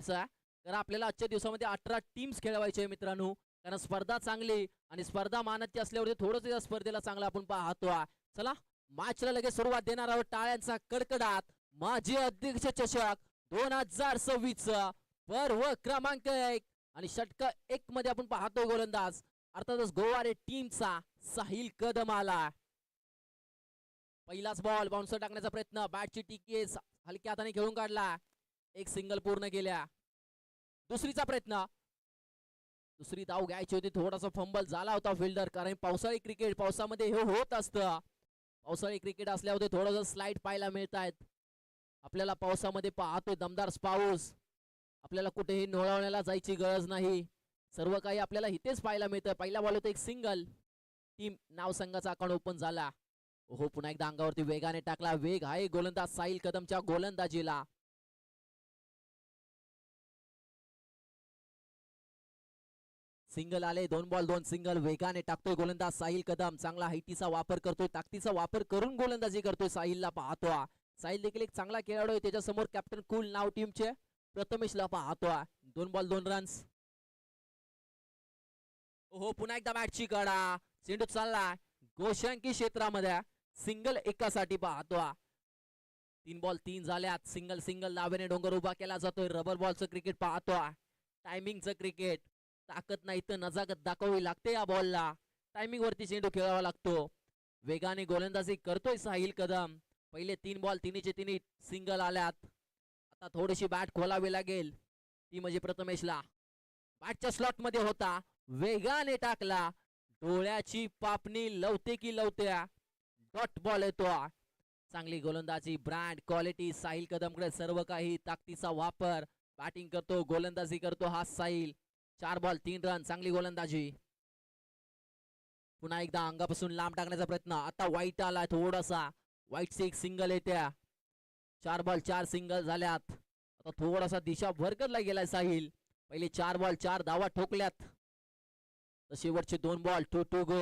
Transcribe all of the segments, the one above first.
तर आपल्याला आजच्या दिवसामध्ये 18 टीम्स खेळवायचे मित्रांनो, कारण स्पर्धा चांगली आणि स्पर्धा मानाची असल्यावर थोडंसं या स्पर्धेला चांगला आपण पाहतो. चला मॅचला लगेच सुरुवात देणार आहोत. टाळ्यांचा कडकडाट. माजी अध्यक्ष चषक 2026 पर्व क्रमांक 1 आणि षटक 1 मध्ये आपण पाहतोय गोलंदाज अर्थातच गोवारे टीमचा साहिल कदम आला. पहिलाच बॉल बाउन्सर टाकण्याचा प्रयत्न. बॅटची टिकी हलक्या हाताने खेळून काढला. एक सिंगल पूर्ण केल्या. दुसरीचा प्रयत्न. दुसरी धाव घ्यायची होती. थोडासा फंबल झाला होता फिल्डर, कारण पावसाळी क्रिकेट पावसामध्ये हे होत असतं. पावसाळी क्रिकेट असल्यावर थोडंसं स्लाइड पाहायला मिळत आहेत आपल्याला. पावसामध्ये पाहतोय दमदार पाऊस. आपल्याला कुठेही नोळवण्याला जायची गरज नाही. सर्व काही आपल्याला इथेच पाहायला मिळतं. पहिला बॉल होता एक सिंगल. टीम नाव संघाचा अकाउंट ओपन झाला. हो पुन्हा एकदा अंगावरती वेगाने टाकला. वेग आहे गोलंदाज साहिल कदमच्या गोलंदाजीला. सिंगल आले. 2 बॉल 2 सिंगल. वेगाने टाकतोय गोलंदाज साहिल कदम. चांगला हाईटीचा वापर करतोय. ताकदीचा वापर करून गोलंदाजी करतोय. साहिलला पाहतोय. साहिल देखील एक चांगला खेळाडू आहे. त्याच्यासमोर कॅप्टन कुल नाव टीमचे प्रथमेशला पाहतोय. 2 बॉल 2 रन्स. हो पुन्हा एकदा बॅटची कडा. चेंडू चालला गोशांकी क्षेत्रामध्ये. सिंगल एकासाठी पाहतोय. 3 बॉल 3 झाल्यात. सिंगल सिंगल नावेने डोंगर उभा केला जातोय. रबर बॉलचं क्रिकेट पाहतोय. टायमिंगचं क्रिकेट. ताकद नाही तर नजाकत दाखवावी लागते या बॉलला. टायमिंग वरती चेंडू खेळावा लागतो. वेगाने गोलंदाजी करतोय साहिल कदम. पहिले 3 बॉल तिन्हीचे तिन्ही सिंगल आल्यात. आता थोडीशी बॅट खोलावी लागेल ती म्हणजे प्रथमेशला. बॅटच्या स्लॉट मध्ये होता. वेगाने टाकला. डोळ्याची पापणी लवते की लवत्या. डॉट बॉल येतो. चांगली गोलंदाजी. ब्रँड क्वालिटी साहिल कदमकडे सर्व काही. ताकदीचा वापर. बॅटिंग करतो गोलंदाजी करतो हा साहिल. 4 ball 3 run. चांगली गोलंदाजी. पुन्हा एकदा अंगापासून लांब टाकण्याचा प्रयत्न. आता वाईट आला थोडासा. वाईट एक सिंगल येत्या. 4 बॉल 4 सिंगल झाल्यात. आता थोडासा दिशा भरकटला गेलाय साहिल. पहिले 4 बॉल 4 धावा ठोकल्यात. शेवटचे 2 ball 2 to go.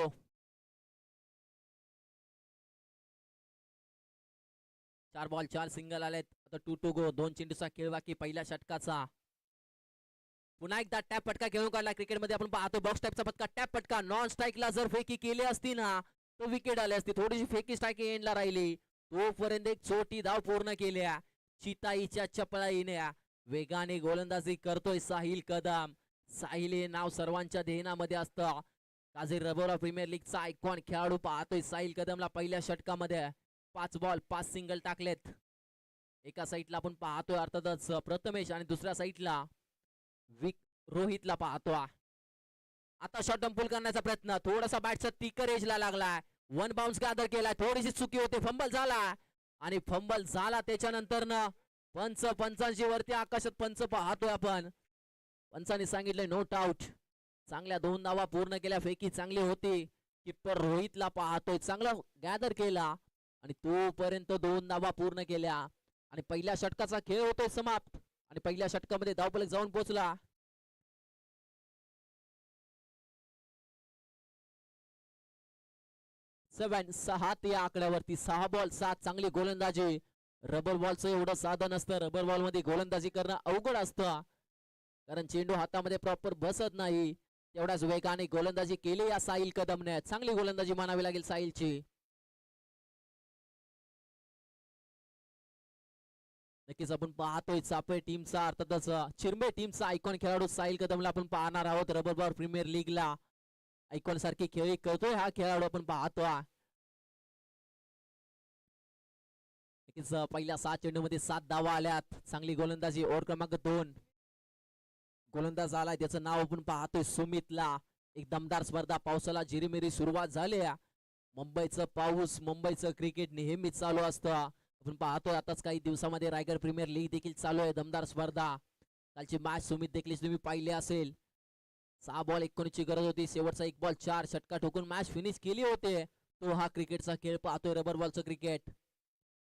4 ball 4 single आलेत. आता 2 टू गो. 2 चेंडूचा खेळ बाकी पहिल्या षटकाचा. पुन्हा एकदा टॅप फटका खेळून काढला. क्रिकेटमध्ये आपण पाहतो बॉक्स टाईपचा फटका. टॅप फटका. नॉन स्ट्राईकला जर फेकी केली असती ना तो विकेट आली असती. थोडीशी फेकी स्ट्राईक एंडला राहिली. तोपर्यंत एक छोटी धाव पूर्ण केल्या चिताईच्या चपळाईने. वेगाने गोलंदाजी करतोय साहिल कदम. साहिल हे नाव सर्वांच्या ध्येनामध्ये असतं. काझी रबोरा प्रीमियर लीगचा आयकॉन खेळाडू पाहतोय साहिल कदमला. पहिल्या षटकामध्ये 5 बॉल 5 सिंगल टाकलेत. एका साईडला आपण पाहतोय अर्थातच प्रथमेश आणि दुसऱ्या साईडला रोहितला पाहतो. आता शॉर्ट डम्पूल करण्याचा प्रयत्न. थोडासा बॅटचा तिकर एजला लागलाय. 1 बाउन्स गॅदर केलाय. थोडीशी चुकी होते. फंबल झाला आणि फंबल झाला त्याच्यानंतर पंचांची वरती आकाशात पंच पाहतोय आपण. पंचांनी सांगितलंय नोट आउट. चांगल्या 2 धावा पूर्ण केल्या. फेकी चांगली होती. किप्पर रोहितला पाहतोय. चांगला गॅदर केला आणि तोपर्यंत 2 धावा पूर्ण केल्या आणि पहिल्या षटकाचा खेळ होतोय समाप्त. आणि पहिल्या षटकामध्ये धावफलक जाऊन पोहोचला. 7-6 या आकड्यावरती. 6 बॉल 7. चांगली गोलंदाजी. रबर बॉलचं एवढं साधन असतं. रबर बॉल मध्ये गोलंदाजी करणं अवघड असतं, कारण चेंडू हातामध्ये प्रॉपर बसत नाही. तेवढ्याच वेगाने गोलंदाजी केली या साहिल कदमने. चांगली गोलंदाजी मानावी लागेल साहिलची. नक्कीच आपण पाहतोय चाफे टीमचा अर्थातच चिरमे टीमचा आयकॉन खेळाडू साहिल कदमला आपण पाहणार आहोत. रबर बॉल प्रीमियर लीगला आयकॉन सारखी खेळी करतोय हा खेळाडू आपण पाहतो. नक्कीच पहिल्या 7 चेंडूमध्ये 7 धावा आल्यात. चांगली गोलंदाजी. ओव्हर क्रमांक 2. गोलंदाज आलाय त्याचं नाव आपण पाहतोय सुमितला. एक दमदार स्पर्धा. पावसाला जिरीमिरी सुरुवात झाली. मुंबईचं पाऊस मुंबईचं क्रिकेट नेहमी चालू असतं. आपण पाहतोय आताच काही दिवसामध्ये रायगड प्रीमियर लीग देखील चालू आहे. दमदार स्पर्धा. कालची मॅच सुमित देखील तुम्ही पाहिली असेल. 6 बॉल 19 ची गरज होती. शेवटचा 1 बॉल 4 षटका ठोकून मॅच फिनिश केली होते. तो हा क्रिकेटचा खेळ पाहतोय. रबर बॉलचं क्रिकेट.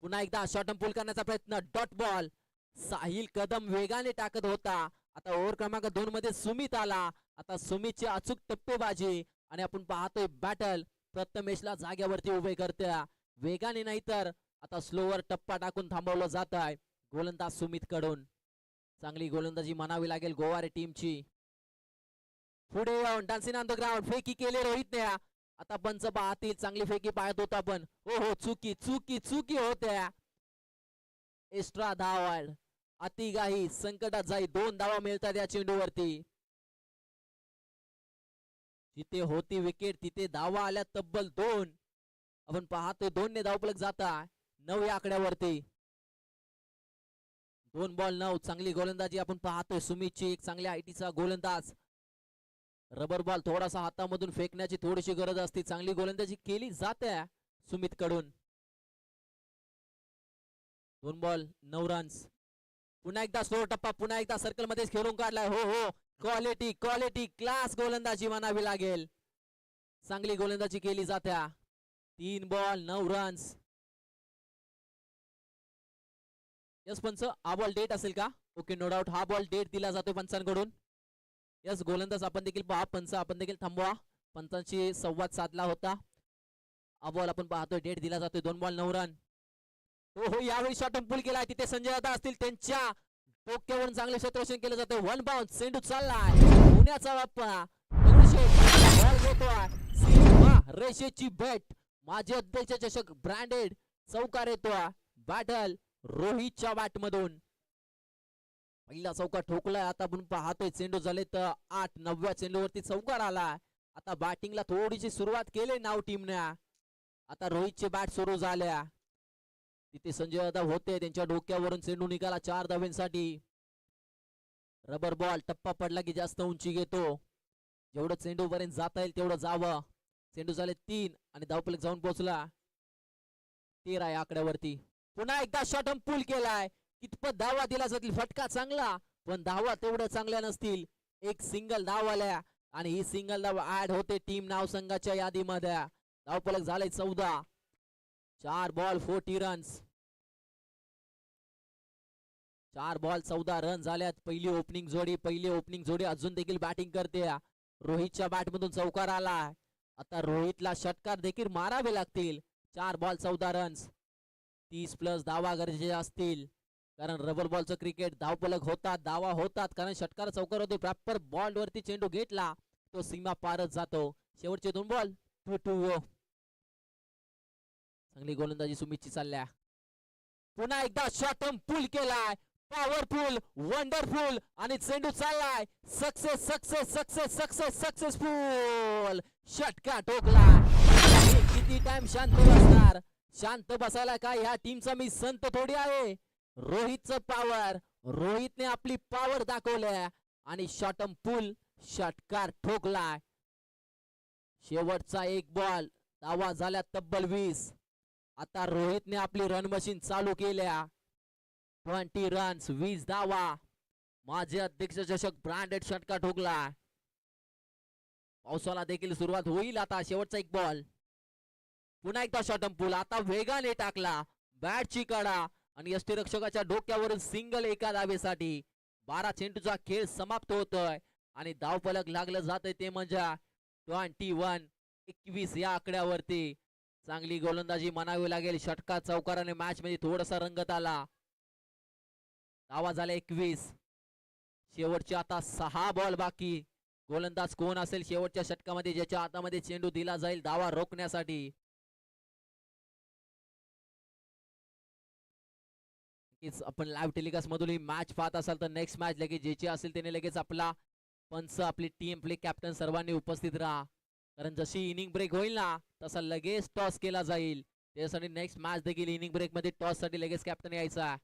पुन्हा एकदा शॉर्ट पूल करण्याचा प्रयत्न. Dot ball. साहिल कदम वेगाने टाकत होता. आता ओव्हर क्रमांक 2 मध्ये सुमित आला. आता सुमितची अचूक टप्पेबाजी आणि आपण पाहतोय बॅटल प्रथमेशला जाग्यावरती उभे करते. वेगाने नाही तर आता स्लोवर टप्पा टाकून थांबवलं जात आहे गोलंदाज सुमित कडून. चांगली गोलंदाजी म्हणावी लागेल गोवारे टीमची. पुढे येऊन डान्सिंग ऑन द ग्राउंड फेकी केले रोहितने. आता पंच पाहतील, चांगली फेकी पाहत होता पण हो चुकी चुकी चुकी होत्या. एक्स्ट्रा धावा, अतिगाही संकटात जाई. 2 धावा मिळतात या चेंडूवरती. जिथे होती विकेट तिथे धावा आल्या तब्बल 2. आपण पाहतोय 2 ने धावफलक जाता 9 या आकड्यावरती. 2 बॉल 9. चांगली गोलंदाजी आपण पाहतोय सुमितची, एक चांगल्या आयटीचा गोलंदाज. रबर बॉल थोडासा हातामधून फेकण्याची थोडीशी गरज असते. चांगली गोलंदाजी केली जाते सुमित कडून. 2 बॉल 9 रन्स. पुन्हा एकदा स्लो टप्पा, पुन्हा एकदा सर्कल मध्येच खेळून काढलाय. हो क्वालिटी क्वालिटी क्लास गोलंदाजी म्हणावी लागेल. चांगली गोलंदाजी केली जात्या. 3 बॉल 9 रन्स. यस पंच, हा बॉल डेट असेल का? ओके, नो डाऊट हा बॉल डेट दिला जातोय पंचांकडून. यस गोलंदाज आपण देखील पहा. पंच आपण देखील थांबवा. पंचांशी संवाद साधला होता. हा बॉल आपण पाहतोय डेट दिला जातोय. 2 बॉल 9 रन. हो यावेळी शॉट पूल केलाय. तिथे संजय दादा असतील, त्यांच्या डोक्यावरून चांगले क्षेत्ररक्षण केलं जातंय. 1 बाउंस चेंडू चाललाय. पुण्याचा बाप्पा बॉल घेतोय. रेषेची बॅट, माजी अध्यक्ष चषक ब्रँडेड चौकार येतोय. बॅटल रोहितच्या बॅट मधून पहिला चौकार ठोकलाय. आता आपण पाहतोय चेंडू झाले तर 8. 9व्या चेंडूवरती चौकार आलाय. आता बॅटिंगला थोडीशी सुरुवात केली नाव टीमने. आता रोहितचे बॅट सुरू झाल्या. तिथे संजय दादा होते, त्यांच्या डोक्यावरून चेंडू निघाला 4 धावांसाठी. रबर बॉल टप्पा पडला की जास्त उंची घेतो. जेवढं चेंडू पर्यंत जाता येईल तेवढं जावं. चेंडू झाले 3 आणि धावफलक जाऊन पोहोचला 13 या आकड्यावरती. पुन्हा एकदा शॉट पूल केलाय. कितपत धावा दिला जातील? फटका चांगला, पण धावा तेवढं चांगल्या नसतील. एक सिंगल धाव आल्या आणि ही सिंगल धाव ऍड होते टीम नाव संघाच्या यादीमध्ये. धावफलक झाले 14. 4 बॉल 40 रन्स. 4 बॉल 14 रन झाल्यात. पहिली ओपनिंग जोडी अजून देखील बॅटिंग करते. रोहितच्या बॅट मधून चौकार आला. आता रोहितला षटकार देखील मारावे लागतील. 4 बॉल 14 रन्स. 30+ धावा गरजेचे असतील, कारण रबर बॉलचं क्रिकेट धावफलक होतात, धावा होतात, कारण षटकार चौकार होते. प्रॉपर बॉल वरती चेंडू घेतला तो सीमा पारच जातो. शेवटचे 2 बॉल 2-2. चांगली गोलंदाजी सुमितची चालल्या. पुन्हा एकदा शॉट पूल केलाय. पॉवरफुल, वंडरफुल आणि चेंडू चाललाय. सक्सेसफुल षटकार ठोकला. किती टाइम शांत बसणार? शांत बसायला काय ह्या टीमचा मी संत थोडी आहे. रोहितचं पॉवर, रोहितने आपली पॉवर दाखवल्या आणि शॉट पूल षटकार ठोकलाय. शेवटचा 1 बॉल, धावा झाल्या तब्बल 20. आता रोहितने आपली रन मशीन चालू केल्या. 20 रन्स 20 धावा. माझे अध्यक्ष चषक ब्रँडेड षटकार ठोकला. पावसाला देखील सुरुवात होईल. आता शेवटचा 1 बॉल. पुन्हा एकदा शॉट पूल. आता वेगाने टाकला बॅटची कडा आणि यष्टीरक्षकाच्या डोक्यावरून सिंगल एका धावेसाठी. 12 चेंडूचा खेळ समाप्त होतोय आणि धावफलक लागलं जातंय ते म्हणजे 21 या आकड्यावरती. चांगली गोलंदाजी म्हणावी लागेल. षटकार चौकाराने मॅच मध्ये थोडासा रंगत आला. धावा झाल्या 21. शेवटचे आता 6 बॉल बाकी. गोलंदाज कोण असेल शेवटच्या षटकामध्ये ज्याच्या हातामध्ये चेंडू दिला जाईल धावा रोखण्यासाठी? आपण लाईव्ह टेलिकास्ट मधून ही मॅच पाहत असाल तर नेक्स्ट मॅच लगेच ज्याची असेल त्याने लगेच आपला पंच, आपली टीम, आपले कॅप्टन सर्वांनी उपस्थित राहा, कारण जशी इनिंग ब्रेक होईल ना तसा लगेच टॉस केला जाईल. त्यासाठी नेक्स्ट मॅच देखील इनिंग ब्रेक मध्ये टॉस साठी लगेच कॅप्टन यायचा.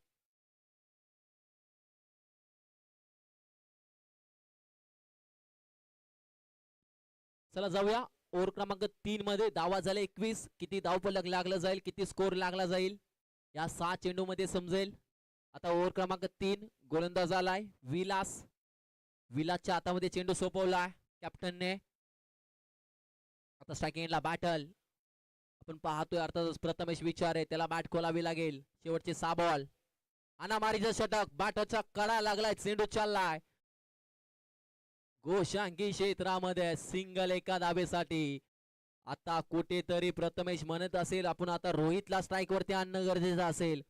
चला जाऊया ओव्हर क्रमांक 3 मध्ये. धावा झाले 21. किती धावफलक लागलं जाईल, किती स्कोर लागला जाईल या 6 चेंडू मध्ये समजेल. आता ओव्हर क्रमांक 3 गोलंदाज आलाय विलास. विलासच्या हातामध्ये चेंडू सोपवलाय कॅप्टनने. आता स्ट्रायकिंग एंडला बॅटल आपण पाहतोय. अर्थातच प्रथमेश विचार आहे, त्याला बॅट खोलावी लागेल. शेवटचे 6 बॉल. अनामारीचं षटक, बॅटचा कडा लागलाय, चेंडू चाललाय गोशांकी क्षेत्रामध्ये. सिंगल एका धावेसाठी. आता कुठेतरी प्रथमेश म्हणत असेल आपण आता रोहितला स्ट्राईक वरती आणणं गरजेचं असेल.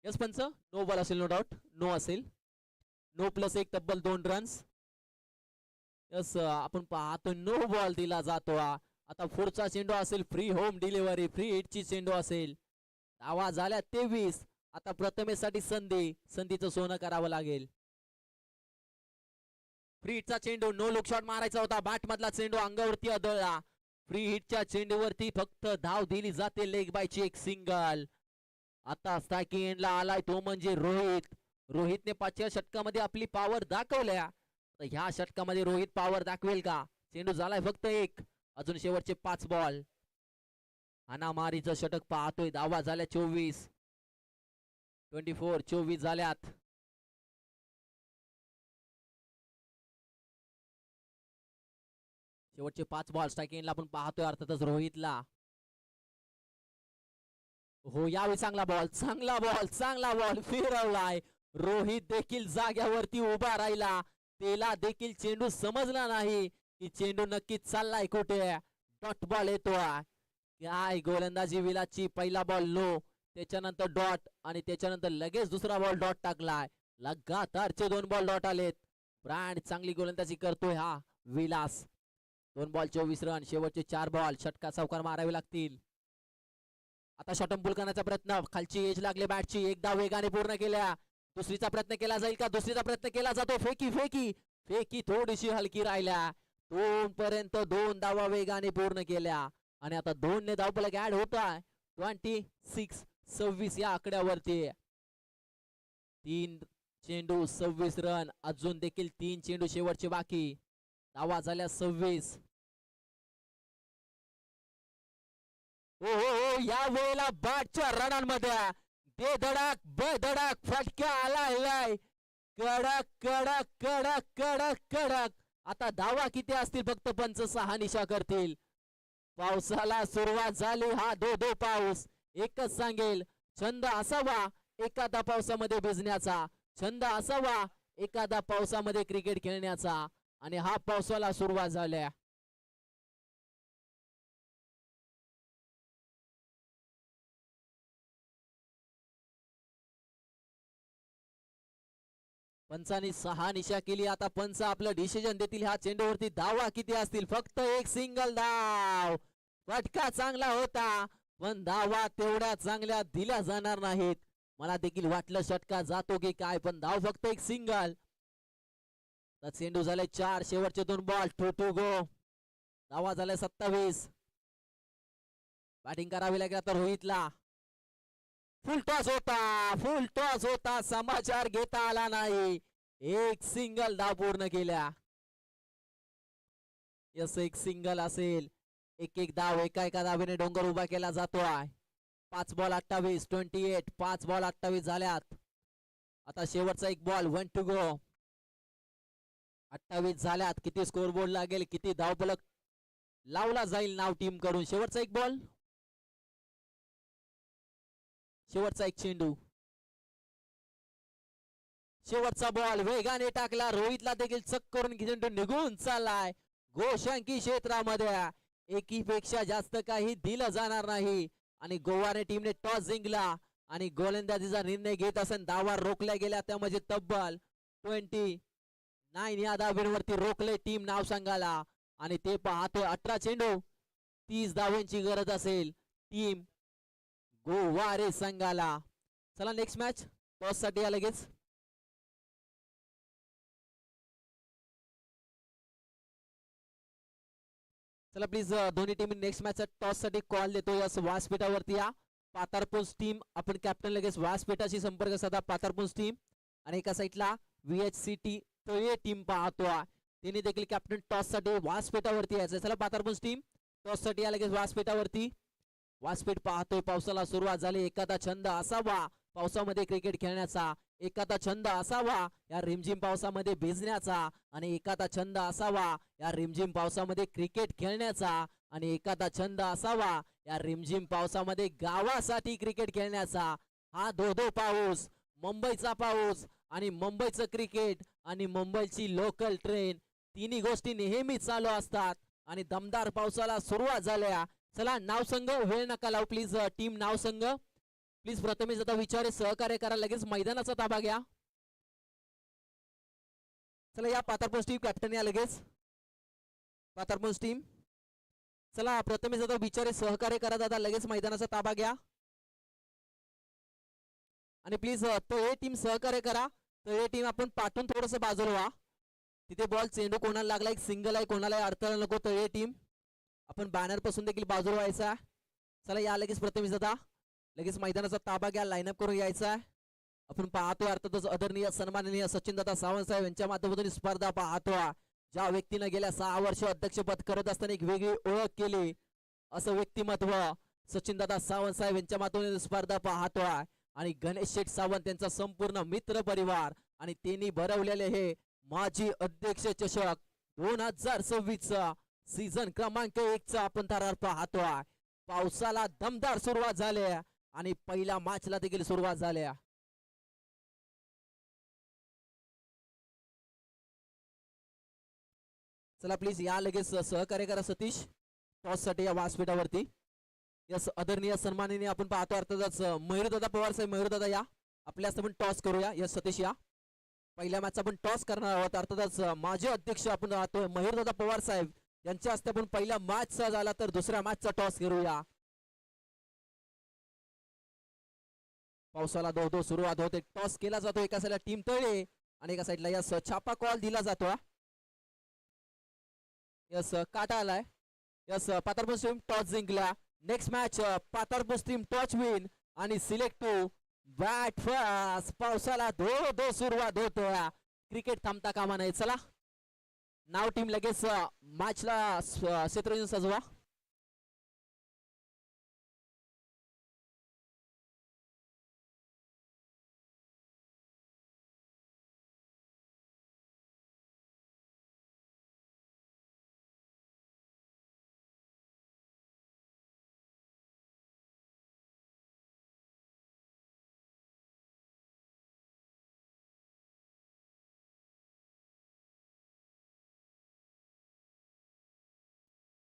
यस पंच, नो बॉल असेल, नो डाऊट नो असेल. नो प्लस 1 तब्बल 2 रन्स. यस आपण पाहतो नो बॉल दिला जातो. आता पुढचा चेंडू असेल फ्री होम डिलिव्हरी, फ्री हिटची चेंडू असेल. धावा झाल्या 23. आता प्रथमेसाठी संधीचं सोनं करावं लागेल. फ्री हिटचा चेंडू, नो लुक शॉट मारायचा होता. बॅट मधला चेंडू अंगावरती आदळला. फ्री हिटच्या चेंडूवरती फक्त धाव दिली जाते, लेग बायची एक सिंगल. आता स्ट्रायकिंग एंडला आलाय तो म्हणजे रोहित. रोहितने 5व्या षटकामध्ये आपली पॉवर दाखवल्या. तर ह्या षटकामध्ये रोहित पॉवर दाखवेल का? चेंडू झालाय फक्त 1. अजून शेवटचे 5 बॉल. हाणामारीचं षटक पाहतोय. धावा झाल्या 24. 24 झाल्यात. शेवटचे 5 बॉल. स्ट्रायकिंगला आपण पाहतोय अर्थातच रोहितला. हो यावेळी चांगला बॉल फिरवलाय. रोहित देखील जाग्यावरती उभा राहिला. त्याला देखील चेंडू समजला नाही की चेंडू नक्कीच चाललाय कुठे. डॉट बॉल येतोय. काय गोलंदाजी विलाची. पहिला बॉल लो, त्याच्यानंतर डॉट आणि त्याच्यानंतर लगेच दुसरा बॉल डॉट टाकलाय. लगातारचे 2 बॉल डॉट आलेत. ब्रँड चांगली गोलंदाजी करतोय हा विलास. 2 ball 24 run. शेवटचे 4 बॉल. षटका चौकार मारावे लागतील. आता शॉटम पुल करण्याचा प्रयत्न. खालची एज लागले बॅटची. 1 धाव वेगाने पूर्ण केल्या. दुसरीचा प्रयत्न केला जाईल का? दुसरीचा प्रयत्न केला जातो. फेकी थोडीशी हलकी राहिल्या. 2 पर्यंत 2 धावा वेगाने पूर्ण केल्या आणि आता 2 ने धावफलक ऍड होत आहे. 26 या आकड्यावरती. 3 चेंडू 26 रन. अजून देखील 3 चेंडू शेवटचे बाकी. धावा झाल्या 26. हो या वेळेला बॅटच्या रनांमध्ये बेधडक फटका आलाय. कडक. आता धावा किती असतील फक्त पंच 6 निशा करतील. पावसाला सुरुवात झाली. हा दो पाऊस. एकच सांगेल, छंद असावा एखादा पावसामध्ये भिजण्याचा. छंद असावा एखादा पावसामध्ये क्रिकेट खेळण्याचा. आणि हा पावसाला सुरुवात झाल्या. पंचांनी 6 निशा केली. आता पंच आपलं डिसिजन देतील. ह्या चेंडूवरती धावा किती असतील? फक्त 1 सिंगल धाव. फटका चांगला होता पण धावा तेवढ्या चांगल्या दिल्या जाणार नाहीत. मला देखील वाटलं षटका जातो की काय, पण धाव फक्त 1 सिंगल. चेंडू झाले 4. शेवटचे 2 बॉल. 2 गो. धावा झाल्या 27. बॅटिंग करावी लागेल आता रोहितला. फुल टॉस होता. समाचार घेता आला नाही. 1 सिंगल धाव पूर्ण केल्या. यस 1 सिंगल असेल. एक धाव एका धावेने डोंगर उभा केला जातोय. 5 बॉल 28. 28. 5 बॉल 28 झाल्यात. आता शेवटचा 1 बॉल. 1 गो. 28 झाल्यात. किती स्कोर बोर्ड लागेल, किती धावफलक लावला जाईल नाव टीम कडून. शेवटचा 1 बॉल. शेवटचा 1 चेंडू. शेवटचा बॉल वेगाने टाकला. रोहितला देखील चक करून चेंडू निघून चाललाय गोशांकी क्षेत्रामध्ये. एकीपेक्षा जास्त काही दिलं जाणार नाही. आणि गोवाने टीमने टॉस जिंकला आणि गोलंदाजीचा निर्णय घेत असेल. धावा रोखल्या गेल्या त्या म्हणजे तब्बल 29 या धावांवरती रोखले टीम नाव संघाला. आणि ते पाहतोय 18 चेंडू 30 धावांची गरज असेल टीम गोवारे संघाला. चला नेक्स्ट मॅच टॉस साठी या लगेच. चला प्लीज दोन्ही टीम नेक्स्ट मॅच टॉस साठी कॉल देतो. या व्यासपीठावरती या. पातारपुंज टीम आपण कॅप्टन लगेच व्यासपीठाशी संपर्क साधा. पातारपुंज टीम आणि एका साईडला VHCT तळे टीम पाहतो. त्यांनी देखील कॅप्टन टॉस साठी व्यासपीठावरती यायचं. चला पातारपुंज टीम टॉस साठी या लगेच व्यासपीठावरती. व्यासपीठ पाहतोय. पावसाला सुरुवात झाली. एखादा छंद असावा पावसामध्ये क्रिकेट खेळण्याचा. एखादा छंद असावा या रिमझिम पावसामध्ये भिजण्याचा. आणि एखादा छंद असावा या रिमझिम पावसामध्ये क्रिकेट खेळण्याचा. आणि एखादा छंद असावा या रिमझिम पावसामध्ये गावासाठी क्रिकेट खेळण्याचा. हा धो पाऊस, मुंबईचा पाऊस आणि मुंबईचं क्रिकेट आणि मुंबईची लोकल ट्रेन, तिन्ही गोष्टी नेहमी चालू असतात. आणि दमदार पावसाला सुरुवात झाल्या. चला नाव संघ वेळ नका लावू प्लीज. टीम नाव संघ प्लीज प्रथमेश आता विचारे सहकार्य करा. लगेच मैदानाचा ताबा घ्या. चला या पातारपूर टीम कॅप्टन या लगेच पातारपूर टीम. चला प्रथमेश दादा बिचारे सहकार्य करा दादा, लगेच मैदानाचा ताबा घ्या आणि प्लीज तो हे टीम सहकार्य करा. तर हे टीम आपण पाठवून थोडस बाजूला व्हा. तिथे बॉल चेंडू कोणाला लागला, एक सिंगल आहे, कोणाला अडथळा नको. तर हे टीम आपण बॅनर पासून देखील बाजूला व्हायचा. चला या लगेच प्रथमेश दादा, लगेच मैदानाचा ताबा घ्या, लाईनअप करून यायचा. आपण पाहतोय अर्थातच आदरणीय सन्माननीय सचिन दादा सावंत साहेब यांच्या माध्यमातून स्पर्धा पाहतोय. ज्या व्यक्तीने गेल्या 6 वर्ष अध्यक्षपद करत असताना एक वेगळी ओळख केली, असं व्यक्तिमत्व सचिन दादा सावंत साहेब यांच्या माध्यमातून स्पर्धा पाहतोय. आणि गणेश शेठ सावंत यांचा संपूर्ण मित्र परिवार आणि त्यांनी भरवलेले हे माजी अध्यक्ष चषक 2026 सीझन क्रमांक 1 चा आपण थरार पाहतोय. पावसाला दमदार सुरुवात झाली आणि पहिल्या मॅचला देखील सुरुवात झाली. चला प्लीज या लगेच सहकार्य करा सतीश टॉस साठी या व्यासपीठावरती. यस आदरणीय सन्माननीय आपण पाहतो अर्थातच मयूर दादा पवार साहेब, मयूर दादा या आपल्या आपण टॉस करूया. यस सतीश या पहिल्या मॅचचा आपण टॉस करणार आहोत. अर्थातच माजी अध्यक्ष आपण राहतोय मयूर दादा पवार साहेब यांच्या हस्ते आपण पहिल्या मॅचचा झाला तर दुसऱ्या मॅचचा टॉस करूया. पावसाला दो सुरुवात होते, टॉस केला जातो, एका साईडला टीम तळे आणि एका साईडला यस छापा कॉल दिला जातो. यस काटा आलाय. यस पातारपूर टीम टॉस जिंकला. Next match Patarpur team toss win आणि सिलेक्ट टू बॅट फर्स्ट. पावसाला दो सुरुवात होते, क्रिकेट थांबता कामा नये. चला नाव टीम लगेच मॅचला क्षेत्र सजवा.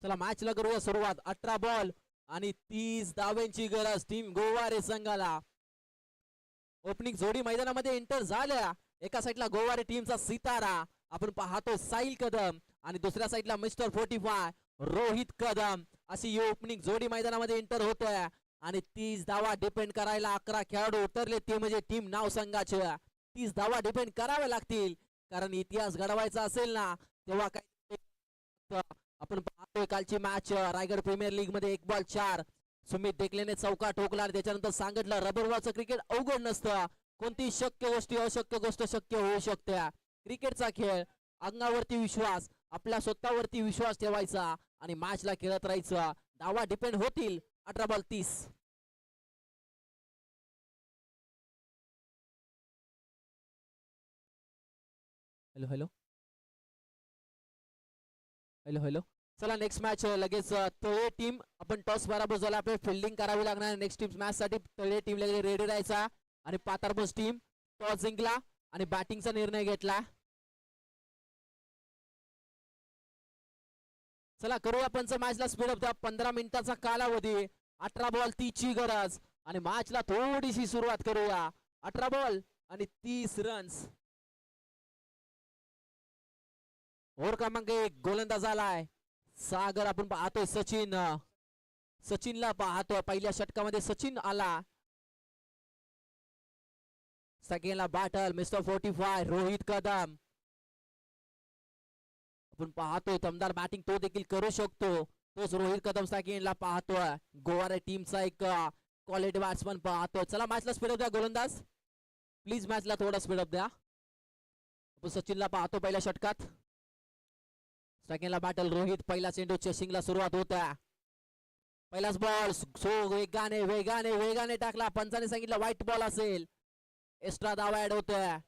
चला मॅचला करूया सुरुवात. 18 बॉल आणि 30 धावांची गरज टीम गोवारे संघाला. ओपनिंग जोडी मैदानामध्ये एंटर झाल्या. एका साईडला गोवारे टीमचा सितारा आपण पाहतो साहिल कदम आणि दुसऱ्या साईडला मिस्टर 45 रोहित कदम. अशी ही ओपनिंग जोडी मैदानामध्ये एंटर होते आणि 30 धावा डिपेंड करायला 11 खेळाडू उतरले, ते म्हणजे टीम नाव संघाचे. 30 धावा डिपेंड करावे लागतील, कारण इतिहास घडवायचा असेल ना तेव्हा काय. आपण पाहतोय कालची मॅच रायगड प्रीमियर लीग मध्ये 1 बॉल 4 सुमित देखलेने चौका ठोकला आणि त्याच्यानंतर सांगितलं रबर बॉलचं क्रिकेट अवघड नसतं, कोणती शक्य गोष्टी अशक्य गोष्ट शक्य होऊ शकते. क्रिकेटचा खेळ अंगावरती विश्वास, आपल्या स्वतःवरती विश्वास ठेवायचा आणि मॅचला खेळत राहायचं. धावा डिपेंड होतील. 18 ball 30. Hello hello hello hello. चला नेक्स्ट मॅच लगेच तळे टीम आपण टॉस बरोबर झाला, आपल्याला फिल्डिंग करावी लागणार. नेक्स्ट टीम मॅच साठी तळे टीम लगेच रेडी राहायचा आणि पातारपूर टीम टॉस जिंकला आणि बॅटिंगचा निर्णय घेतला. चला करूया पंच मॅचला स्पीड अप द्या. 15 मिनिटाचा कालावधी, 18 बॉल 30 ची गरज आणि मॅचला थोडीशी सुरुवात करूया. 18 बॉल आणि 30 रन्स. ओव्हर क्रमांक 1 गोलंदाज आलाय सागर. आपण पाहतोय सचिन, सचिनला पाहतोय पहिल्या षटकामध्ये सचिन आला. सेकंडला बॅटल मिस्टर 45 रोहित कदम. आपण पाहतोय दमदार बॅटिंग तो देखील करू शकतो, तोच रोहित कदम सेकंडला पाहतोय. गोवारे टीमचा एक क्वालिटी बॅट्समन पाहतोय. चला मॅचला स्पीड अप द्या गोलंदाज, प्लीज मॅचला थोडा स्पीड अप द्या. आपण सचिनला पाहतो पहिल्या षटकात. सेकंडला बॅटल रोहित. पहिला चेंडू चेसिंगला सुरुवात होत्या. पहिलाच बॉल सो वेगाने वेगाने वेगाने टाकला. पंचाने सांगितलं व्हाईट बॉल असेल, एक्स्ट्रा धावा ऍड होत्या.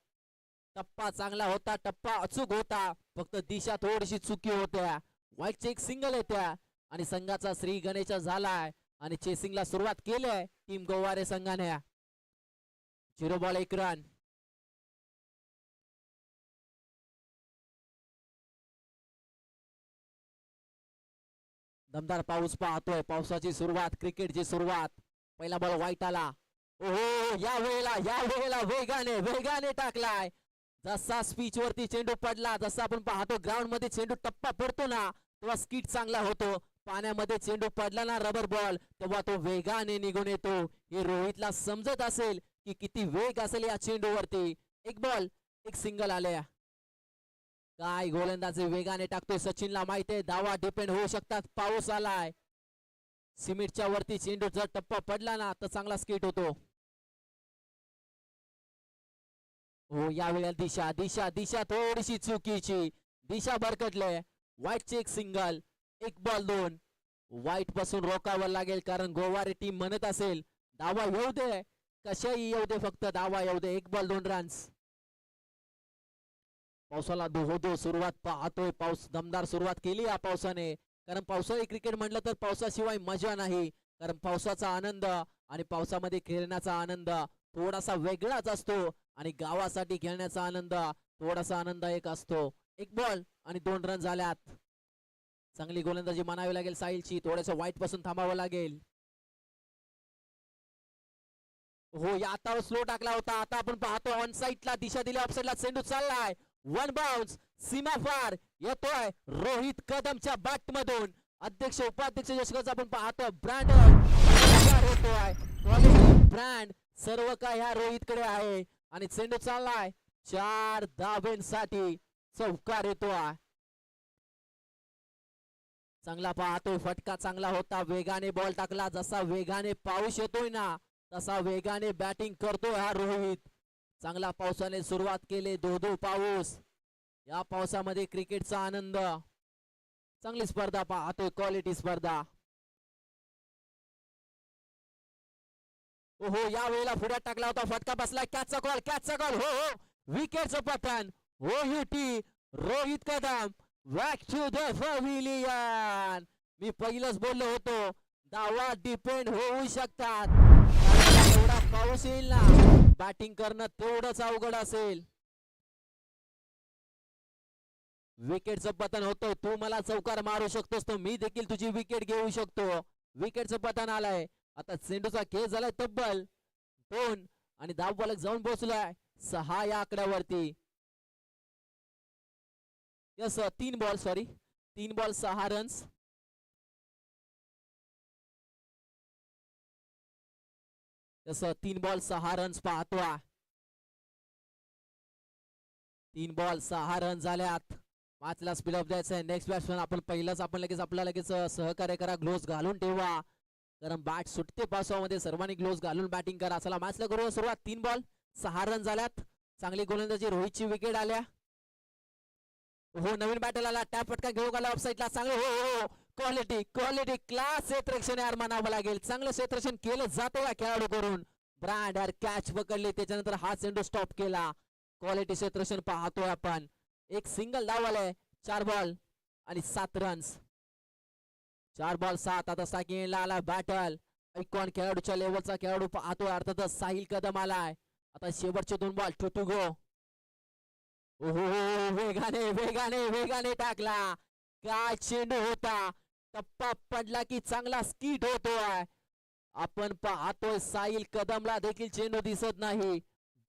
टप्पा चांगला होता, टप्पा अचूक होता, फक्त दिशा थोडीशी चुकी होत्या. व्हाईटचे एक सिंगल येत्या आणि संघाचा श्री गणेश झालाय आणि चेसिंगला सुरुवात केली टीम गोवारे संघाने. 0 बॉल 1 रन. दमदार पाऊस पाहतोय, पावसाची सुरुवात, क्रिकेटची सुरुवात. पहिला बॉल व्हाईट आला. ओहो या वेळेला वेगाने वेगाने टाकलाय. जसा स्पीच वरती चेंडू पडला, जसा आपण पाहतो ग्राउंड मध्ये चेंडू टप्पा पडतो ना तेव्हा स्किट चांगला होतो. पाण्यामध्ये चेंडू पडला ना रबर बॉल तेव्हा तो वेगाने निघून येतो. हे रोहितला समजत असेल की किती वेग असेल या चेंडूवरती. एक बॉल एक सिंगल आल्या. काय गोलंदाजी वेगाने टाकतोय. सचिनला माहिती आहे धावा डिपेंड होऊ शकतात. पाऊस आलाय. सिमेंटच्या वरती चेंडू जर टप्पा पडला ना तर चांगला स्किट होतो. हो यावेळेला दिशा दिशा दिशा थोडीशी चुकीची. दिशा भरकटले. वाईट चेक सिंगल. एक बॉल दोन. वाईट पासून रोकावं लागेल कारण गोवारी टीम म्हणत असेल धावा येऊ दे कशाही येऊ दे फक्त धावा येऊ दे. एक बॉल दोन रन्स. पावसाला धो सुरुवात पाहतोय. पाऊस दमदार सुरुवात केली या पावसाने. कारण पावसाळी क्रिकेट म्हटलं तर पावसाशिवाय मजा नाही. कारण पावसाचा आनंद आणि पावसामध्ये खेळण्याचा आनंद थोडासा वेगळाच असतो आणि गावासाठी खेळण्याचा आनंद थोडासा आनंद एक असतो. एक बॉल आणि दोन रन झाल्यात. चांगली गोलंदाजी म्हणावी लागेल साहिलची. थोडंसं वाईट पासून थांबावं लागेल. हो या आता स्लो टाकला होता. आता आपण पाहतो ऑन साईडला दिशा दिली. ऑफ साईडला चेंडू चाललाय. वन बाउन्स सीमा फार येतोय रोहित कदमच्या बॅट मधून. अध्यक्ष उपाध्यक्ष यशकच आपण पाहतो. ब्रँड येतोय. ब्रँड सर्व काय ह्या रोहित कडे आहे आणि चेंडू चाललाय 4 धाब्यांसाठी. चौकार येतोय. चांगला पाहतोय. फटका चांगला होता. वेगाने बॉल टाकला. जसा वेगाने पाऊस येतोय ना तसा वेगाने बॅटिंग करतोय हा रोहित. चांगला पावसाने सुरुवात केली. धो पाऊस. या पावसामध्ये क्रिकेटचा आनंद. चांगली स्पर्धा पाहतोय. क्वालिटी स्पर्धा. हो या वेळेला पुढ्यात टाकला होता. फटका बसला. कॅचचा कॉल कॅचचा कॉल. हो हो विकेटचं पतन. हो युटी Rohit Kadam back to the pavilion. मी पहिलंच बोललो होतो धावा डिपेंड होऊ शकतात. एवढा पाऊस येईल ना बॅटिंग करणं तेवढंच अवघड असेल. विकेटचं पतन होतं. तू मला चौकार मारू शकतोस तो मी देखील तुझी विकेट घेऊ शकतो. विकेटचं पतन आलंय. आता चेंडूचा खेळ झालाय तब्बल 2 आणि धाव फलक जाऊन पोहोचलाय 6 या आकड्यावरती. Yes 3 ball 6 runs. Yes 3 ball 6 runs पाहतोय. 3 बॉल 6 रन झाल्यात. 5 ला स्पीड अप द्यायचंय. नेक्स्ट बॅट्समॅन आपण पहिलाच आपण लगेच सहकार्य करा. ग्लोव्स घालून ठेवा कारण बॅट सुटते पावसामध्ये. सर्वांनी ग्लोव्स घालून बॅटिंग करा. चला मॅचला करूया सुरुवात. 3 बॉल 6 रन झाल्यात. चांगली गोलंदाजी रोहितची विकेट आल्या. हो नवीन बॅटर आला. टॅप फटका घेऊ गेला ऑफसाईडला. चांगलं हो क्वालिटी क्लास क्षेत्ररक्षण यार म्हणावं लागेल. चांगलं क्षेत्ररक्षण केलं जातं या खेळाडू करून. ब्रँड यार कॅच पकडली त्याच्यानंतर हा चेंडू स्टॉप केला. क्वालिटी क्षेत्ररक्षण पाहतोय आपण. एक सिंगल धाव आलाय. 4 बॉल आणि 7 रन्स. 4 बॉल 7. आता सेकंडला आला बॅटल. ऐकॉन खेळाडूच्या लेवलचा खेळाडू पाहतोय अर्थातच साहिल कदम आलाय. आता शेवटचे 2 बॉल टू गो. ओहो वेगाने टाकला. काय चेंडू होता. टप्पा पडला की चांगला स्किट होतोय. आपण पाहतोय साहिल कदमला देखील चेंडू दिसत नाही.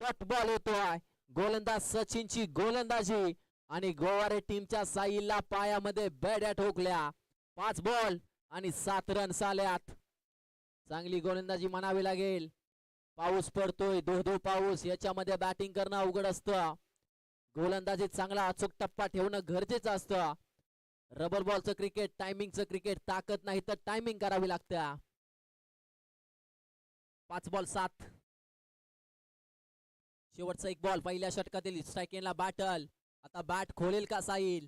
डॉट बॉल येतोय. गोलंदाज सचिनची गोलंदाजी आणि गोवारे टीमच्या साहिलला पायामध्ये बॅड्या ठोकल्या. 5 बॉल आणि 7 रन्स आल्यात. चांगली गोलंदाजी म्हणावी लागेल. पाऊस पडतोय. धो पाऊस. याच्यामध्ये बॅटिंग करणं अवघड असतं. गोलंदाजी चांगला अचूक टप्पा ठेवणं गरजेचं असतं. रबर बॉलचं क्रिकेट टायमिंगचं क्रिकेट. ताकद नाही तर टायमिंग करावी लागतं. 5 बॉल 7. शेवटचा 1 बॉल. पहिल्या षटकातील स्ट्रायकिंगला बॅटल. आता बॅट खोलेल का साहिल.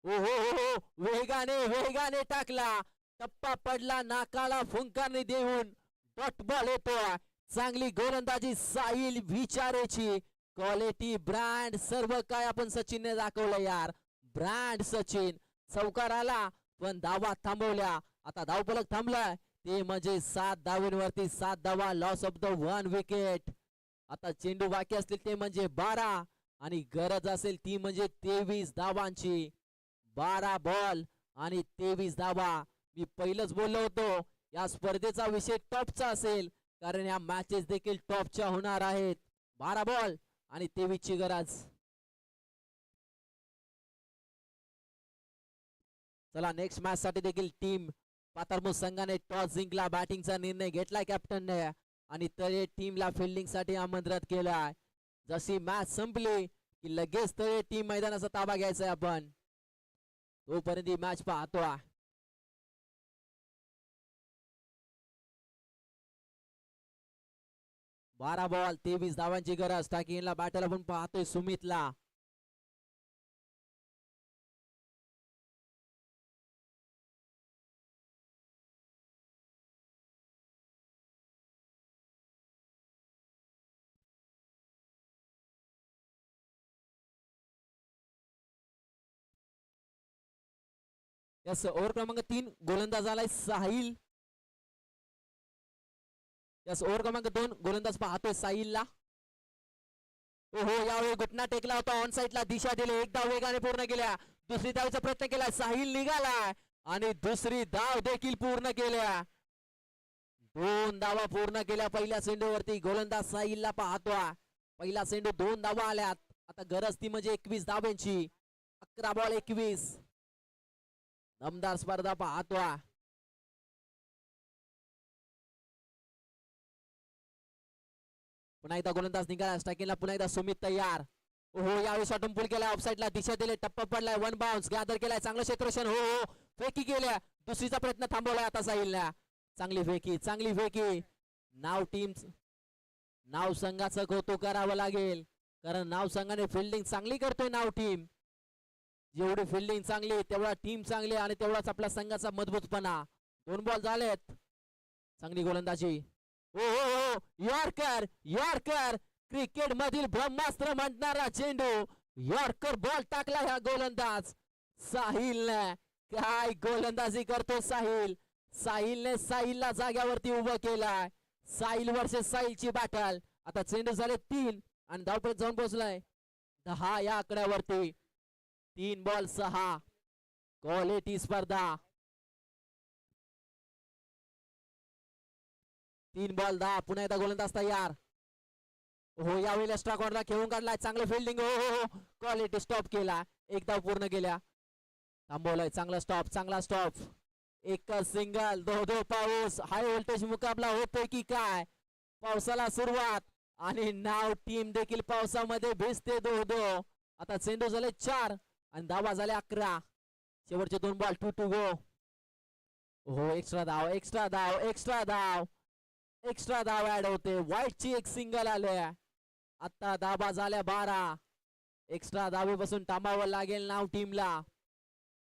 हो वेगाने टाकला. टप्पा पडला. नाकाला फुंकारणी देऊन डॉट बॉल येतोय. चांगली गोलंदाजी साहिल विचारेची. क्वालिटी ब्रँड सर्व काय आपण सचिनने दाखवलं यार. ब्रँड सचिन. चौकार आला पण धावा थांबवल्या. आता धाव फलक थांबलाय ते म्हणजे 7 धावांवरती 7 धावा. Loss of the 1 wicket. आता चेंडू बाकी असतील ते म्हणजे 12 आणि गरज असेल ती म्हणजे 23 धावांची. 12 बॉल आणि 23 धावा. मी पहिलंच बोललो होतो या स्पर्धेचा विषय टॉपचा असेल कारण या मॅचेस देखील टॉपच्या होणार आहेत. 12 बॉल आणि 23 ची गरज. चला नेक्स्ट मॅच साठी देखील टीम पाथरमुख संघाने टॉस जिंकला. बॅटिंगचा निर्णय घेतलाय कॅप्टनने आणि तळे टीमला फिल्डिंग साठी आमंत्रित केलाय. जशी मॅच संपली की लगेच तळे टीम मैदानाचा ताबा घ्यायचा आपण. तोपर्यंत ही मॅच पाहतोय. बारा बॉल 23 धावांची गरज. टाकीला बॅटला पण पाहतोय सुमितला. यस ओव्हर क्रमांक 3 गोलंदाज आलाय साहिल. यस ओव्हर क्रमांक 2 गोलंदाज पाहतोय साहिलला. ओहो यावेळी घुटना टेकला होता. ऑन साईडला दिशा दिली. एक धाव वेगाने पूर्ण केल्या. दुसरी धावचा प्रयत्न केला. साहिल निघाला आणि दुसरी धाव देखील पूर्ण केल्या. 2 धावा पूर्ण केल्या पहिल्या चेंडूवरती. गोलंदाज साहिलला पाहतोय. पहिला चेंडू 2 धावा आल्यात. आता गरज ती म्हणजे 21 धावांची. 11 बॉल 21. दमदार स्पर्धा पाहतोय. पुन्हा एकदा गोलंदाज निघाला. स्ट्रायकिंगला पुन्हा एकदा सुमित तयार. हो यावेळी शॉटून पुल केला. ऑफसाईडला दिशा दिले. टप्पा पडलाय. 1 बाउन्स गॅदर केलाय. चांगलं क्षेत्ररक्षण. हो फेकी केल्या. दुसरीचा प्रयत्न थांबवलाय आता साहिलला. चांगली फेकी चांगली फेकी. नाव संघाचं कौतुक करावं लागेल कारण नाव संघाने फिल्डिंग चांगली करतोय. नाव टीम जेवढी फिल्डिंग चांगली तेवढा टीम चांगली आणि तेवढाच आपल्या संघाचा मजबूतपणा. 2 बॉल झालेत. चांगली गोलंदाजी. हो हो हो यॉर्कर यॉर्कर क्रिकेट मधील ब्रह्मास्त्र म्हणणारा चेंडू. यॉर्कर बॉल टाकला ह्या गोलंदाज साहिलने. काय गोलंदाजी करतो साहिल. साहिलने साहिलला जाग्यावरती उभं केलाय. साहिल वर्सेस साहिलची बॅटल. आता चेंडू झाले 3 आणि धावपळीत जाऊन पोहोचलाय 10 या आकड्यावरती. 3 बॉल 6. क्वालिटी स्पर्धा. 3 बॉल 10. पुन्हा एकदा गोलंदाज तयार. हो यावेळी एक्स्ट्रा कॉर्नरला खेळून काढलाय. चांगलं फिल्डिंग. हो हो हो क्वालिटी स्टॉप केला. एक धाव पूर्ण केल्या. थांबवलाय. चांगला स्टॉप चांगला स्टॉप. एकच सिंगल. दो पाऊस. हाय व्होल्टेज मुकाबला होतोय की काय. पावसाला सुरुवात आणि नाव टीम देखील पावसामध्ये भिजते. दो आता चेंडू झाले 4 आणि धावा झाले 11. शेवटचे 2 बॉल 2 टू गो. हो एक्स्ट्रा धाव एक्स्ट्रा धाव एक्स्ट्रा धाव एक्स्ट्रा धाव ऍड होते. वाईटची एक सिंगल आले. आता धावा झाल्या 12. एक्स्ट्रा धावेपासून थांबावं लागेल नाव टीमला.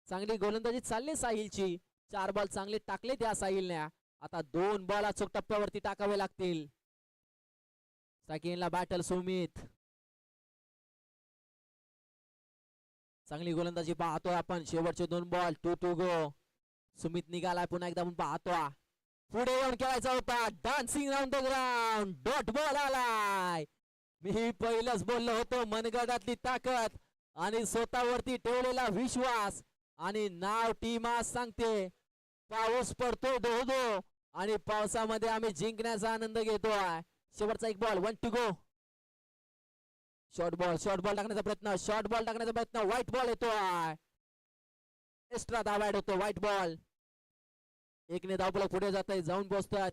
चांगली गोलंदाजी चालली साहिलची. 4 बॉल चांगले टाकले त्या साहिलने. आता 2 बॉल अचूक टप्प्यावरती टाकावे लागतील. स्ट्रायकिंगला बॅटल सुमित. चांगली गोलंदाजी पाहतोय आपण. शेवटचे 2 बॉल 2 टू गो. सुमित निघालाय. पुन्हा एकदा आपण पाहतोय. पुढे येऊन खेळायचा होता. Dancing round the ground. Dot ball आलाय. मी पहिलंच बोललो होतो मनगटातली ताकद आणि स्वतःवरती ठेवलेला विश्वास आणि नाव टीम आज सांगते पाऊस पडतोय धो आणि पावसामध्ये आम्ही जिंकण्याचा आनंद घेतोय. शेवटचा 1 ball 1 to go. Short ball टाकण्याचा प्रयत्न. शॉर्ट बॉल टाकण्याचा प्रयत्न. व्हाईट बॉल येतोय. एक्स्ट्रा धाव ऍड होतो. Wide ball. 1 ने धावफलक पुढे जात आहे. जाऊन पोहोचतोय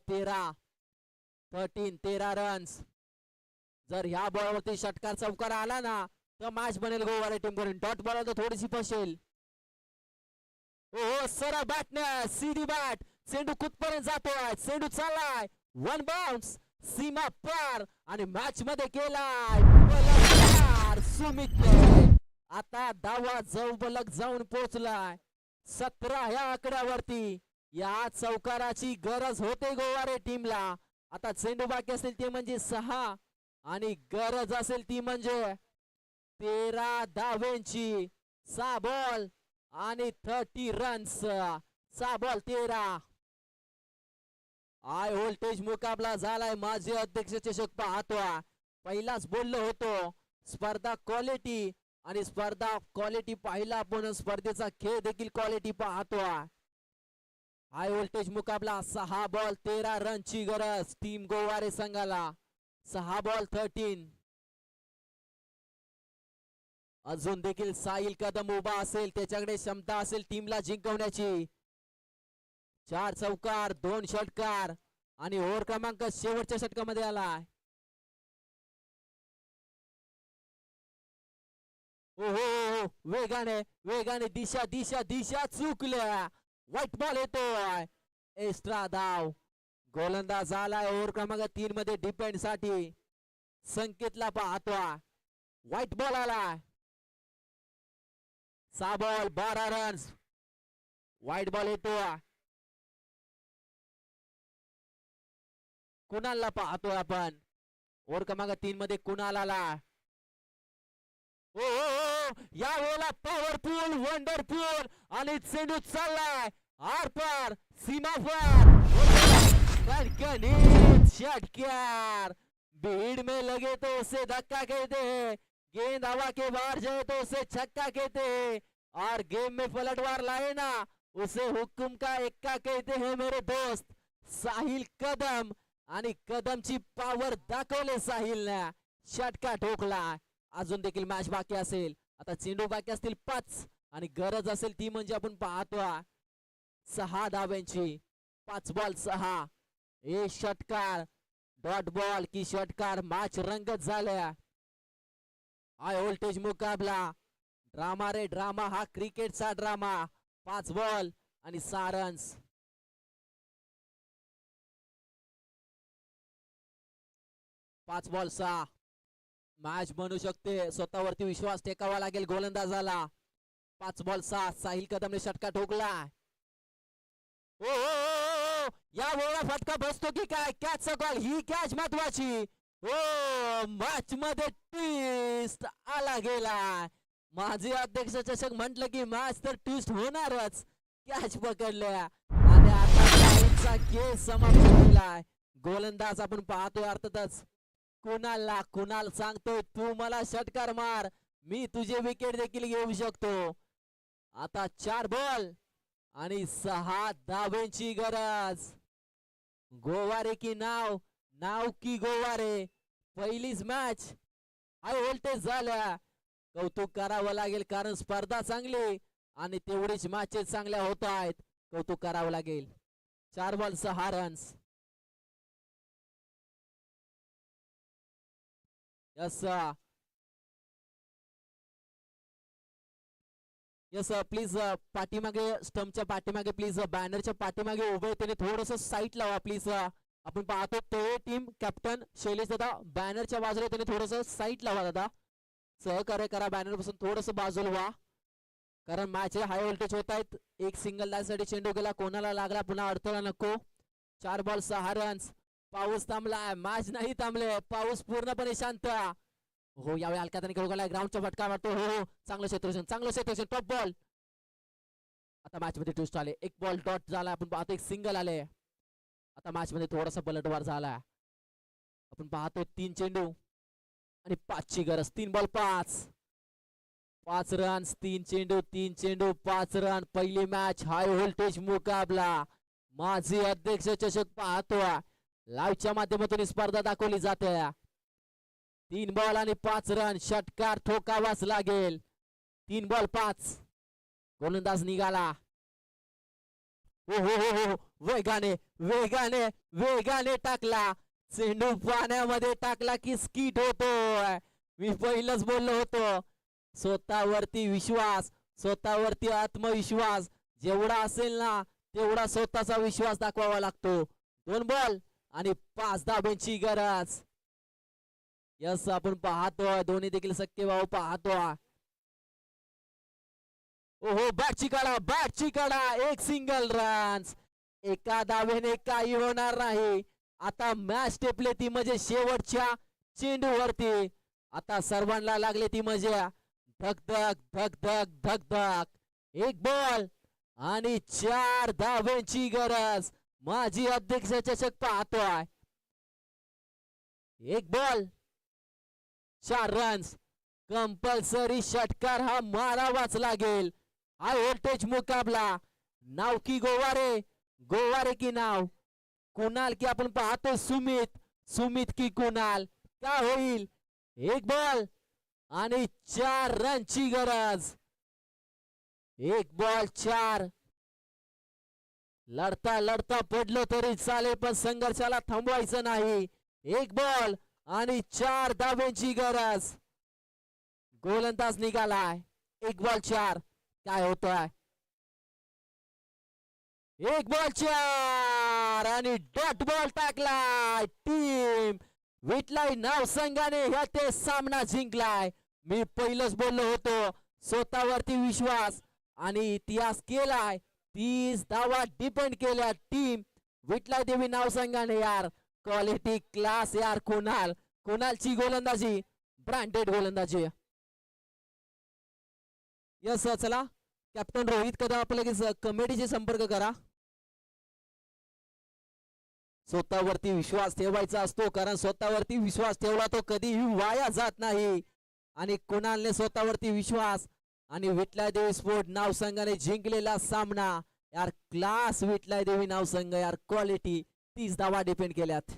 13 रन्स. जर ह्या बॉलवरती षटकार चौकार आला ना तर मॅच बनेल गोवारे टीम करून. डॉट बॉल तर थोडीशी फसेल. हो सरळ बॅटने सीधी बॅट. चेंडू कुठपर्यंत जातोय. चेंडू चाललाय. 1 बाउन्स सीमा पार आणि मॅच मध्ये केलाय सुमित. आता धावा जवळक जाऊन पोहोचलाय 17 ह्या आकड्यावरती. या चौकाराची गरज होते गोवारे टीमला. आता चेंडू बाकी असेल ते म्हणजे 6 आणि गरज असेल ती म्हणजे 13 धावेंची. 6 बॉल आणि 30 रन्स. 6 बॉल 13. हाय व्होल्टेज मुकाबला झालाय. माझे अध्यक्ष चषक पाहतोय. पहिलाच बोललो होतो स्पर्धा क्वालिटी आणि स्पर्धा क्वालिटी पाहिला आपण. स्पर्धेचा खेळ देखील क्वालिटी पाहतोय. हाय व्होल्टेज मुकाबला. 6 बॉल 13 रनची गरज टीम गोवारे संघाला. 6 बॉल 13. अजून देखील साहिल कदम उभा असेल, त्याच्याकडे क्षमता असेल टीमला जिंकवण्याची. 4 चौकार 2 षटकार आणि ओव्हर क्रमांक शेवटच्या षटकामध्ये आलाय. हो हो हो, वेगाने वेगाने दिशा दिशा दिशा चुकल्या. व्हाईट बॉल येतोय. एक्स्ट्रा धाव. गोलंदाज आलाय ओव्हर क्रमांक 3 मध्ये डिपेंड साठी. संकेतला पाहतोय. व्हाईट बॉल आलाय. 6 बॉल 12 रन्स. व्हाईट बॉल येतोय. कुणालला पाहतोय आपण. ओव्हर क्रमांक 3 मध्ये कुणाल आला. ओ या वेळेला पॉवरफुल वंडरफुल आणि चेंडू चाललाय आर पार सीमापार. कणकणीत षटकार. भीड़ में लगे तो उसे धक्का कहते हैं, गेंद हवा के बाहर जाए तो उसे छक्का कहते हैं, और गेम में पलटवार लाए ना उसे हुक्म का एक्का कहते हैं मेरे दोस्त. साहिल कदम आणि कदमची पॉवर दाखवले साहिलने. षटका ठोकला. अजून देखील मॅच बाकी असेल. आता चेंडू बाकी असतील 5 आणि गरज असेल ती म्हणजे आपण पाहतो 6 धाब्यांची. 5 बॉल 6. एक षटकार डॉट बॉल की षटकार. मॅच रंगत झाल्या. हाय व्होल्टेज मुकाबला. ड्रामा रे ड्रामा. हा क्रिकेटचा ड्रामा. 5 बॉल आणि 6 रन्स. 5 बॉल 6. मॅच बनू शकते. स्वतःवरती विश्वास टेकावा लागेल गोलंदाजाला. 5 बॉल 6. साहिल कदमने षटका ठोकला. ओ या वेळेला फटका बसतो की काय. कॅचचा कॉल. ही कॅच महत्वाची. ओ मॅच मध्ये ट्विस्ट आला गेला. माजी अध्यक्ष चषक म्हटलं की मॅच तर ट्विस्ट होणारच. कॅच पकडल्या आणि आता साहिलचा खेळ समाप्त झालाय. गोलंदाज आपण पाहतोय अर्थातच कुणाल सांगतोय तू मला षटकार मार, मी तुझे विकेट देखील घेऊ शकतो. आता 4 बॉल आणि 6 धाब्यांची गरज. गोवारे की नाव की गोवारे. पहिलीच मॅच हाय व्होल्टेज झाल्या. कौतुक करावं लागेल कारण स्पर्धा चांगली आणि तेवढीच मॅचेस चांगल्या होत आहेत. कौतुक करावं लागेल. 4 ball 6 runs. Yes yes please पाठीमागे स्टंपच्या पाठीमागे प्लीज बॅनरच्या पाठीमागे उभे त्याने थोडस साईट लावा प्लीज. आपण पाहतो तो टीम कॅप्टन शैलेश दादा बॅनरच्या बाजूला त्याने थोडस साईट लावा दादा. सहकार्य करा. बॅनर पासून थोडस बाजूला व्हा कारण मॅच हाय व्होल्टेज होत आहेत. एक सिंगल साठी चेंडू गेला. कोणाला लागला पुन्हा अडथळा नको. 4 बॉल 6 रन्स. पाऊस थांबलाय. मॅच नाही थांबले. पाऊस पूर्णपणे शांत. हो यावेळी अलकाताने खेळू गेलाय. ग्राउंडचा फटका वाटतो. हो चांगलं क्षेत्रक्षण टॉप बॉल. आता मॅच मध्ये ट्विस्ट आले. 1 बॉल डॉट झाला. आपण पाहतो 1 सिंगल आले. आता मॅच मध्ये थोडासा पलटवार झाला. आपण पाहतो 3 चेंडू आणि 5 ची गरज. 3 बॉल 5 रन्स. 3 चेंडू 5 रन. पहिली मॅच हाय व्होल्टेज मुकाबला. माजी अध्यक्ष चषक पाहतो. लाईव्हच्या माध्यमातून स्पर्धा दाखवली जाते. 3 बॉल आणि 5 रन. षटकार ठोकावाच लागेल. 3 बॉल 5. गोलंदाज निघाला. हो हो हो हो वेगाने वेगाने वेगाने टाकला. चेंडू पाण्यामध्ये टाकला की स्किट होतोय. मी पहिलंच बोललो होतो स्वतःवरती विश्वास, स्वतःवरती आत्मविश्वास जेवढा असेल ना तेवढा स्वतःचा विश्वास दाखवावा लागतो. 2 बॉल आणि 5 धाब्यांची गरज. यस आपण पाहतोय दोन्ही देखील सख्खे भाऊ पाहतोय. ओहो बॅटची काढा. 1 सिंगल रन्स. एका धावेने काही होणार नाही. आता मॅच टेपले ती म्हणजे शेवटच्या चेंडूवरती. आता सर्वांना लागले ती मजा. धक धक धक धक धक धक. 1 बॉल आणि 4 धाब्यांची गरज. माजी अध्यक्ष चषक पाहतोय. 1 बॉल 4 रन्स. कंपल्सरी षटकार हा मारावाच लागेल. हाय व्होल्टेज मुकाबला. नाव की गोवारे की नाव. कुणाल की आपण पाहतो सुमित की कुणाल. का होईल. 1 बॉल आणि 4 रनची गरज. 1 बॉल 4. लढता लढता पडलो तरी चालेल पण संघर्षाला थांबवायचं नाही. 1 बॉल आणि 4 धाब्यांची गरज. गोलंदाज निघालाय. 1 बॉल 4. काय होतंय? 1 बॉल 4 आणि डॉट बॉल टाकलाय. टीम विटलाई नाव संघाने ह्या ते सामना जिंकलाय. मी पहिलंच बोललो होतो स्वतःवरती विश्वास आणि इतिहास केलाय. 30 धावा डिपेंड केल्या टीम विटलाई देवी नाव संघाने. यार क्वालिटी क्लास यार. कोणालची गोलंदाजी ब्रँडेड गोलंदाजी. यस चला कॅप्टन रोहित कदम आपण लगेच कमिटीशी संपर्क करा. स्वतःवरती विश्वास ठेवायचा असतो कारण स्वतःवरती विश्वास ठेवला तो कधीही वाया जात नाही. आणि कुणालने स्वतःवरती विश्वास आणि विटलाई देवी स्पोर्ट नाव संघाने जिंकलेला सामना. यार क्लास विटलाई देवी नाव संघ यार. क्वालिटी 30 धावा डिपेंड केल्यात.